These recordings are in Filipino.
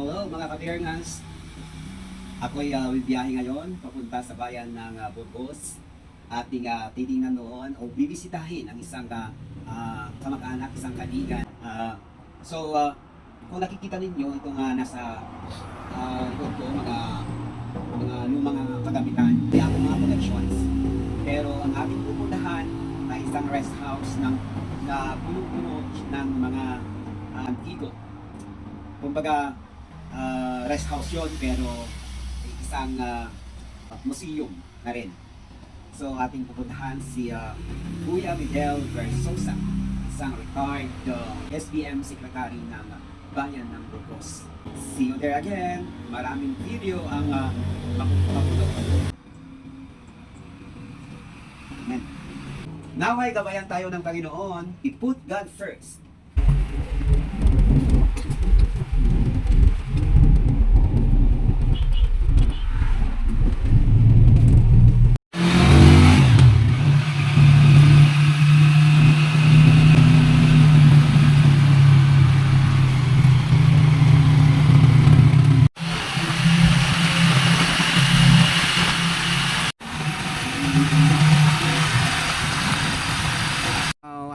Hello mga ka-Bearngans. Ako'y bibiyahe ngayon papunta sa bayan ng Burgos. Ating titingnan doon o bibisitahin ang isang kamag-anak, isang kaibigan. Kung nakikita ninyo itong nasa likod ko, mga lumang kagamitan, kaya ang mga collections. Pero ang ating pupuntahan ay isang rest house na puno-puno ng mga antigo. Kumbaga, rest house yun, pero isang museum na rin. So, ating pupuntahan si Kuya Miguel Versosa, isang retired SBM secretary ng bayan ng Burgos. See you there again. Maraming video ang mapupunod. Amen. Naway gabayan tayo ng Panginoon. I-put God first.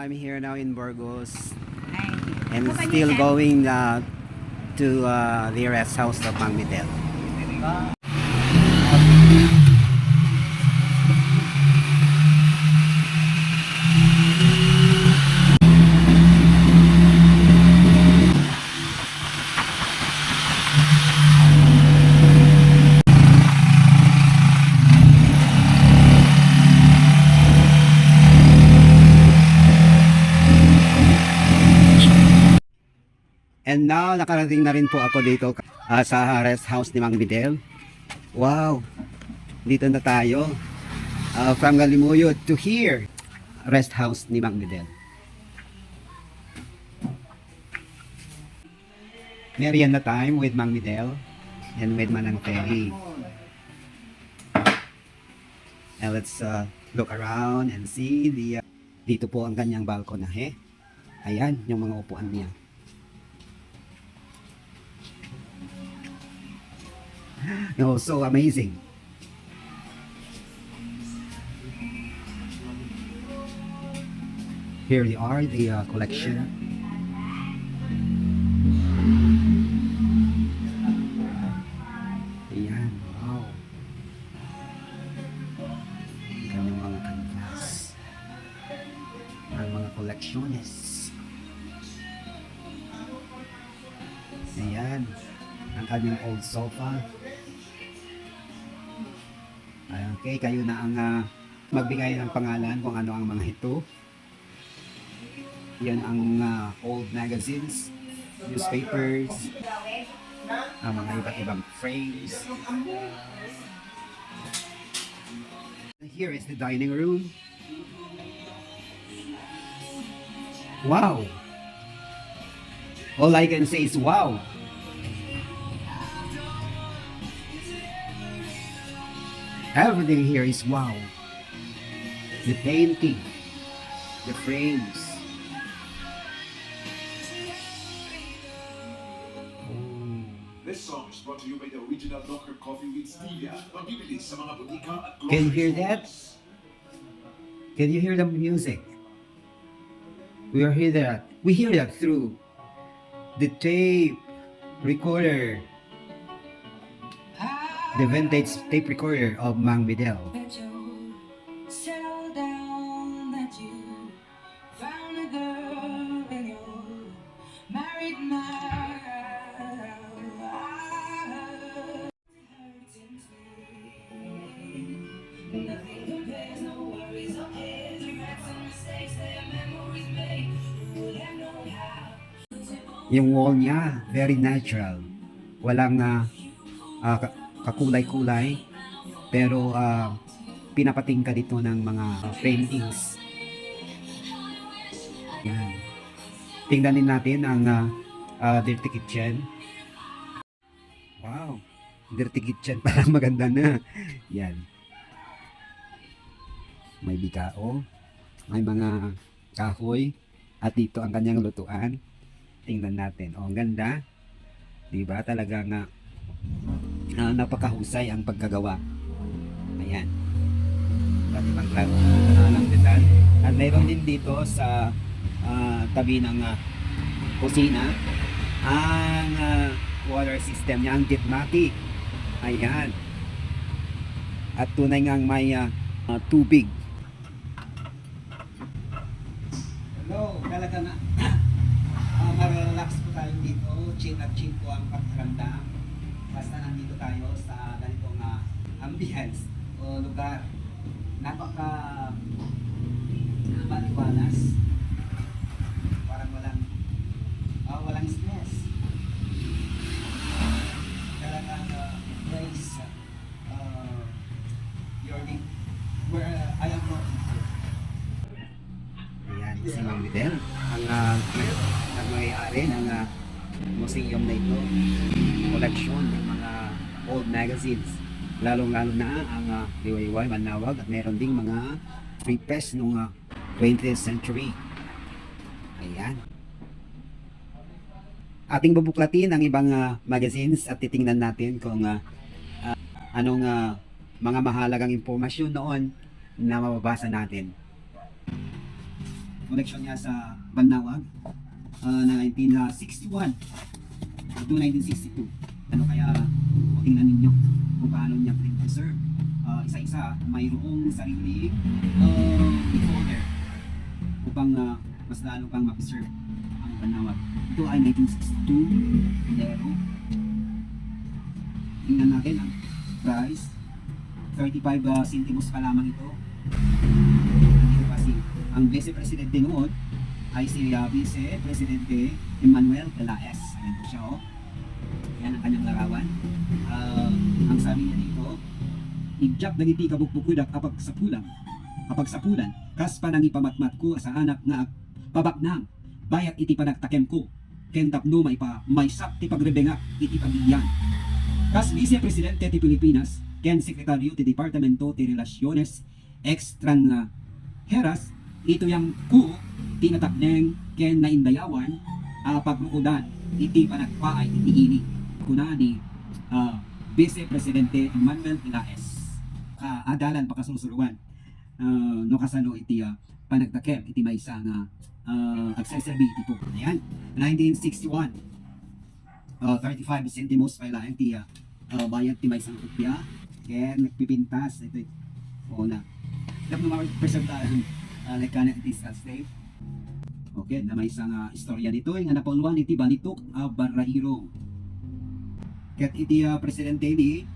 I'm here now in Burgos and still going to the rest house of Mang Miguel. And now, nakarating na rin po ako dito sa rest house ni Mang Miguel. Wow! Dito na tayo. From Galimuyod to here. Rest house ni Mang Miguel. Merienda time with Mang Miguel and with Manang Ferry. And let's look around and see the... dito po ang kanyang balkonahe. Ayan, yung mga upuan niya. No, so amazing. Here they are, the collection. Ayan, wow. Ang kanyang mga canvas. Ang mga collectiones. Ayan, ang kanyang old sofa. Okay, kayo na ang magbigay ng pangalan kung ano ang mga ito. Yan ang old magazines, newspapers, ang mga iba't ibang frames. Here is the dining room. Wow! All I can say is wow! Everything here is wow. The painting, the frames. This song is brought to you by the original Docker Coffee with Stevia. Mabibili sa mga botika at Can you hear that? Can you hear the music? We hear that through the tape recorder. The vintage tape recorder of Mang Miguel. Yung wall niya, very natural. Walang kakulay-kulay, pero pinapating ka dito ng mga paintings. Yan. Tingnan natin ang dirty kitchen. Wow, dirty kitchen, parang maganda na. Yan. May bikao, may mga kahoy, at dito ang kanyang lutuan. Tingnan natin. Oh, ang ganda. Diba? Talagang napakahusay ang pagkagawa. Ayan. Dati pang lang detal. At mayroon din dito sa tabi ng kusina ang water system niya, ang Jetmati. Ayan. At tunay ngang may tubig. Hello, talaga na marelax po tayo dito. Chill at chill po ang pakiramdam. Basta nandito tayo sa ganitong ambience o lugar. Napaka maliwalas. Parang walang stress. Talagang place your name where I am working to. Ayan, si Mang Videl, ang may-ari ng museum na ito. Koleksyon ng mga old magazines. Lalong-lalo na ang Liwayway, Manawag, at meron ding mga press noong 20th century. Ayan. Ating bubuklatin ang ibang magazines at titingnan natin kung anong mga mahalagang impormasyon noon na mababasa natin. Koleksyon niya sa Banawag na 1961 to 1962. Ano kaya, tingnan ninyo kung paano niya preserve. Isa-isa, mayroong sariling decoder upang mas lalo kang ma-preserve ang Banawag. Ito ay 1962 Lero. Tingnan natin ang price. 35 centimos pa lamang ito. Kasi ang Vice Presidente noon ay si Vice Presidente Emmanuel Pelaez. Ayan po siya, oh. Yan ang kanyang larawan. Ang sabi niya dito, "Igyak dagiti kabukbukudak kapag sapulan, kas panang ipamatmat ko sa anak nga pabaknang, bayat iti panagtakem ko, ken tapno may sak ti pagrebengak iti pagbiyan. Kas Vice Presidente ti Pilipinas, ken Sekretaryo ti Departamento ti Relaciones Extranjeras, ito yang ku tinatakneng ken naindayawan paglukudan iti panagpaay iti ini kuna ni Vice Presidente Emmanuel Pelaez. Adalan pakasusuruan no kasano iti panagtakem iti maysa nga accessibility po. Ayan, 1961. 35 centimos pa lang iti bayad ti maysa nga kopya ken nagpipintas ito na dapat naman presentahan like kanan iti state. Okay, na may isang istorya dito nga napulwan iti balitok Barrairo. Ket iti presidente ni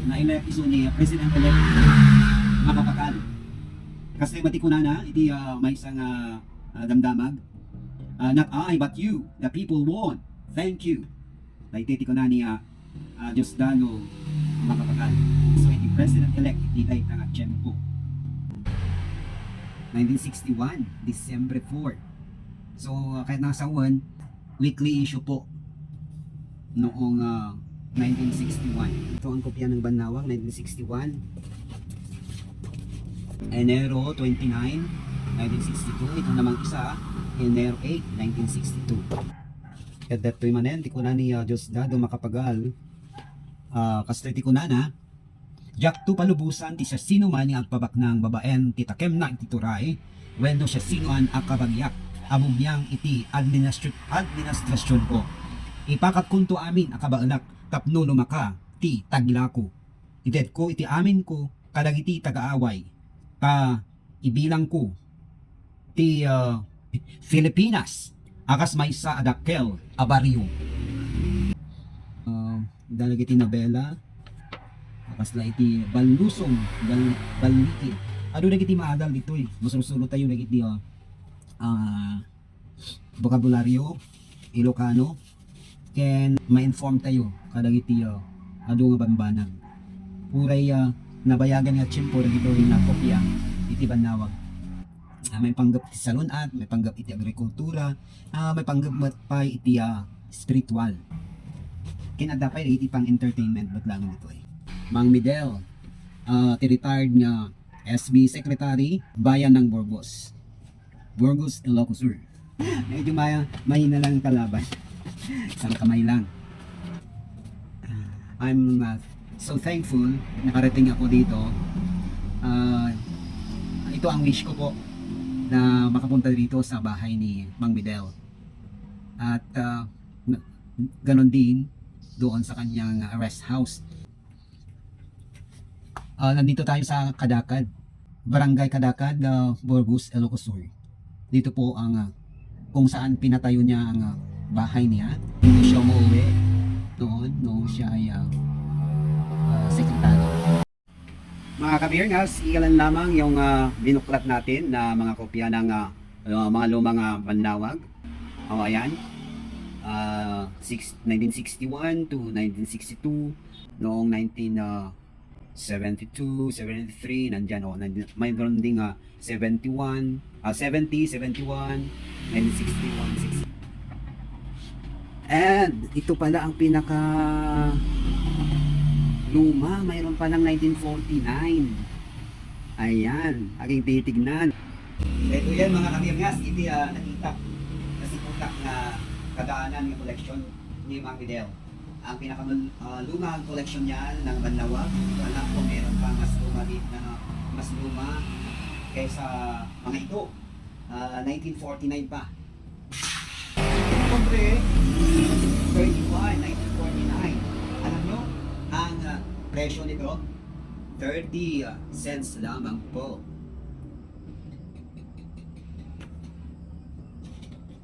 na-elect iso ni President-elect Makapakal. Kasi matikunana iti may isang damdamag. Not I but you, the people won. Thank you. Iti ko na ni Diosdado Makapakal. So iti President-elect iti kay nga Tiyempo. 1961, December 4. So, kahit nasa weekly issue po noong 1961. Ito ang kopya ng Banawag, 1961. Enero 29, 1962. Ito namang isa, Enero 8, 1962. At that time manen, di ko na ni Diosdado Makapagal. Kasi di ko na Jak tu palubusan ti siya sino man ang pabaknang babaen ti takem na iti turay wenno siya sino an akabagyak amumyang iti administrasyon ko. Ipakat kunto amin akabaanak tapno lumaka ti taglako. Ited ko iti amin ko kadagiti tagaaway ka ibilang ko ti Filipinas akas maysa adakkel a baryo. Dalagiti nabela kasla iti balusong baliki ano nagiti maadal dito masusulo tayo nagiti bokabularyo Ilocano ken ma-inform tayo kadagiti adu nga banbanag puray nabayagan nga tiyempo dagito na kopya iti Banawag. May panggap iti salunat, may panggap iti agrikultura, may panggap pa iti spiritual kinadapay iti pang entertainment but lang ito Mang Midel, retired nga SB Secretary, Bayan ng Burgos, Ilocos Sur. Medyo mahina lang ang kalaban. Isang kamay lang. I'm so thankful nakarating ako dito. Ito ang wish ko po na makapunta dito sa bahay ni Mang Bidel. At ganon din doon sa kanyang rest house. Nandito tayo sa Kadakad, Barangay Kadakad, Burgos, Ilocos Sur. Dito po ang kung saan pinatayo niya ang bahay niya. Dito siya umuwi noong siya ay sekretary. Mga kabirngas, ilan lamang yung binuklat natin na mga kopya ng mga lumang panlawag. Ayan. 1961 to 1962, noong 1972, 73, nandyan mayroon ding 71, 70, 71, 1961, 60. And ito pala ang pinaka luma, mayroon pa ng 1949. Ayan, aking titignan. Ito yan mga kabirngas, ito nakita kasi putak na kadaanan ng collection ni Mang Bidel. Ang pinakalumang collection niya ng Banlawag. Alam ko meron pa mas luma mas luma kaysa mga ito. 1949 pa. Siyempre, 31, 1949. Alam nyo, ang presyo nito, 30 cents lamang po.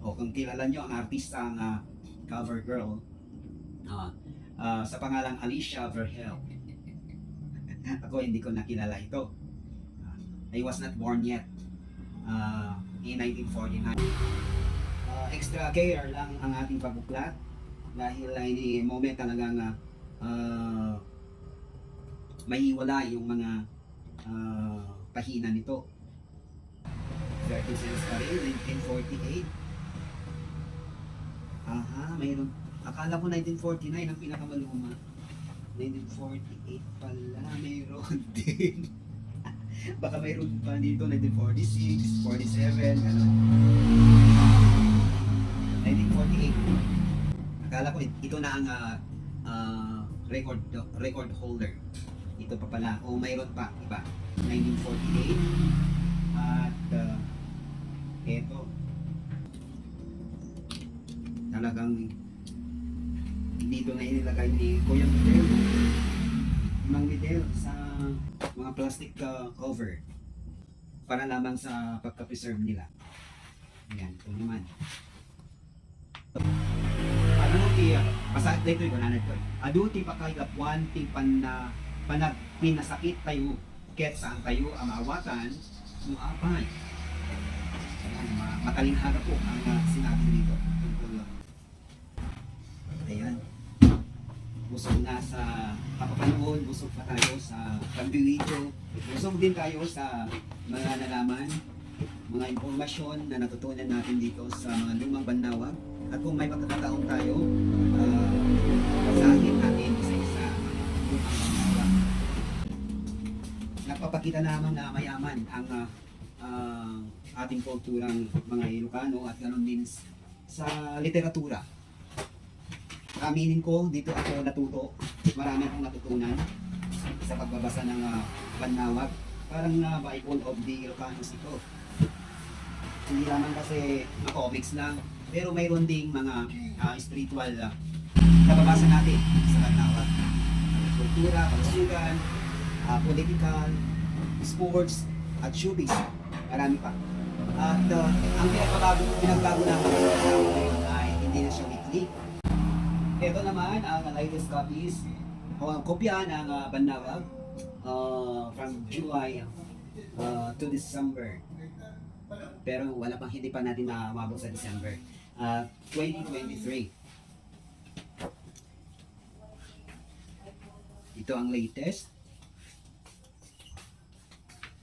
O kung kilala nyo ang artista ang cover girl sa pangalang Alicia Verhel. Ako hindi ko nakilala ito. I was not born yet in 1949. Extra care lang ang ating pagbuklat dahil ay moment talagang maiwala yung mga pahina nito. 30 cents pa rin, 1948. Mayroon. Akala ko 1949 ang pinakamaluma. 1948 pala, mayroon din. Baka mayroon pa dito, 1946, 47, gano'n. 1948. Akala ko ito na ang record holder. Ito pa pala. O mayroon pa, iba. 1948. At ito. Talagang dito na inilagay ni Kuya Bidel, Mang Bidel, sa mga plastic cover para lamang sa pagka-preserve nila. Ayan, ito naman. Ano ti pasat dito ko nanay ko. Aduti pa kay lapwan ti panag pinasakit tayo ket saan tayo amawatan no apay. Matalinhaga po ang sinabi dito. Ayan. Busog na sa kapapanood, busog pa tayo sa pag-video, busog din tayo sa mga nalaman, mga impormasyon na natutunan natin dito sa mga lumang Banlawag. At kung may pagkakataon tayo, basahin natin isa-isa lumang Banlawag. Nagpapakita naman na mayaman ang ating kulturang mga Ilocano at ganoon din sa literatura. Aminin ko, dito ako natuto. Marami akong natutunan sa pagbabasa ng Banlawag. Parang Bible of the Ilocanos ito. Hindi naman kasi comics lang, pero mayroon ding mga spiritual nababasa natin sa Banlawag. Kultura, kalusugan, political, sports, at showbiz. Marami pa. At ang pinagbago namin ngayon ay hindi na siya weekly. Ito naman ang latest copies o ang kopya ng Banlawag from July to December. Pero hindi pa natin na umabot sa December 2023. Ito ang latest.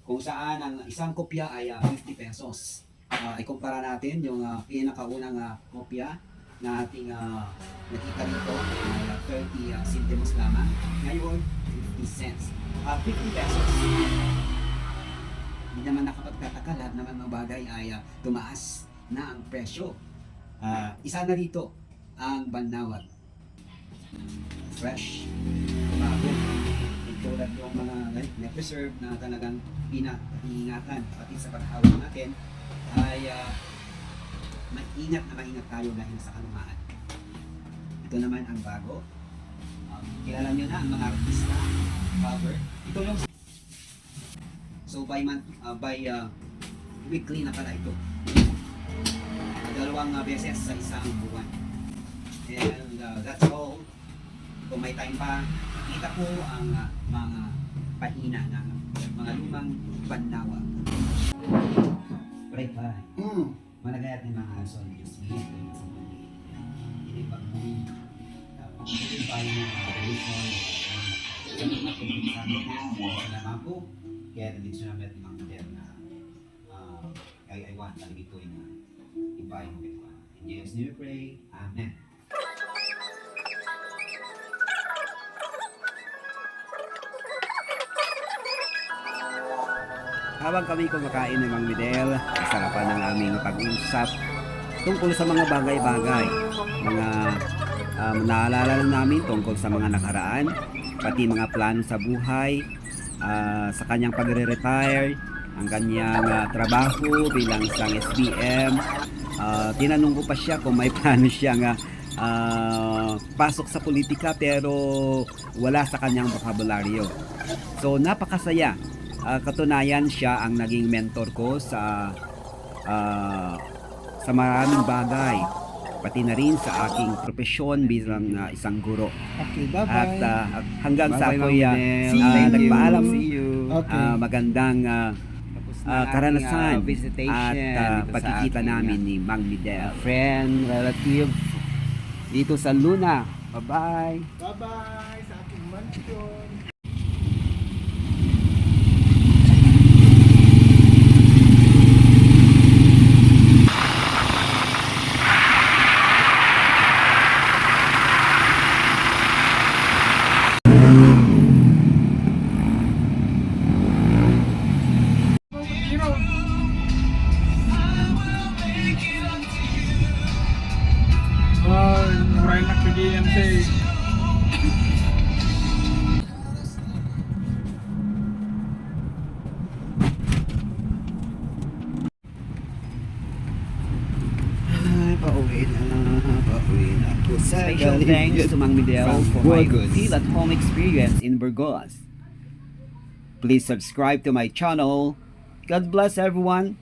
Kung saan ang isang kopya ay 50 pesos. Ikumpara natin yung pinakaunang kopya na ating nakita dito, 30 centimos lamang. Ngayon, 50 cents. 50 pesos. Hindi naman nakapagtataka, lahat naman ng bagay ay tumaas na ang presyo. Isa na dito, ang Banawag. Fresh, bago. Tulad yung mga na-preserve na talagang pinaingatan, pati sa paghawak natin ay maingat tayo dahil sa kalumaan. Ito naman ang bago. Kilala nyo na ang mga artista cover. Ito yung so by weekly na pala ito. Dalawang beses sa isang buwan. And that's all. Kung may time pa, kita po ang mga pahina ng mga lumang Banawag. Right ba? Malagayat ng mga aso ng Diyos Mito sa mali. Hindi pa mo hindi pa yung mga tradition sa mga pagkasabi na naman po. Kaya tradition namin at mga modern na I want talaga ito yung iba yung ito. In Jesus' name we pray. Amen. Habang kami kumakain ng Mang Midel, sarapan ng aming pag-usap tungkol sa mga bagay-bagay, mga naalala lang namin tungkol sa mga nakaraan, pati mga plano sa buhay, sa kanyang pagre-retire, ang kanyang trabaho bilang isang SBM. Tinanong ko pa siya kung may plano siyang pasok sa politika pero wala sa kanyang bokabularyo. So napakasaya. Katunayan siya ang naging mentor ko sa maraming bagay, pati na rin sa aking profesyon bilang isang guro. Okay, bye-bye. At hanggang sa ako'y Thank you. nagpaalam, See you. Okay. magandang karanasan visitation at dito sa pagkikita aking, namin ni Mang Midel. friend, relative dito sa Luna. Bye-bye. Bye-bye sa aking mansion. Murahin na PDM say. Pauwi na ako sa Special thanks to Mang Midel for my Burgos. feel at home experience in Burgos. Please subscribe to my channel. God bless everyone.